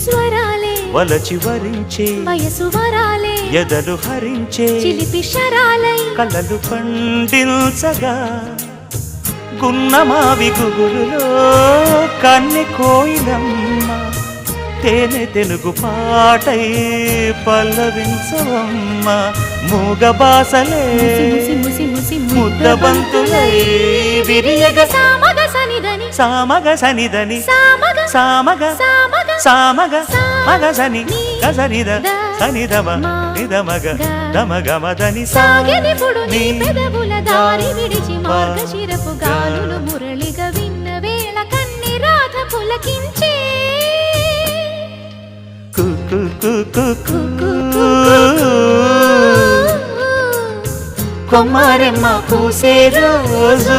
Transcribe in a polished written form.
స్వరాలే వలచి వరించే వయసు వరాలే ఎదలు హరించే చిలిపి శరాలై కలలు పండించగా గున్నమావి గుగురులో కన్నె కోయిలమ్మ తేనె తెలుగు పాటై పల్లవించవమ్మ మూగ బాసలే ముద్దబంతులై విరియగ సామగ సనిదని సామగ సనిదని సామగ సామగ సామగ సామగ మగ సని గసనిద సనిదమ నిదమగ దమగమదని సాగెనిపుడు నీ పెదవుల దారి విడిచి మార్గశిరపు గాలులు మురళిగా విన్న వేళ కన్ని రాధ పులకించే కొమ్మరెమ్మ పూసే రోజు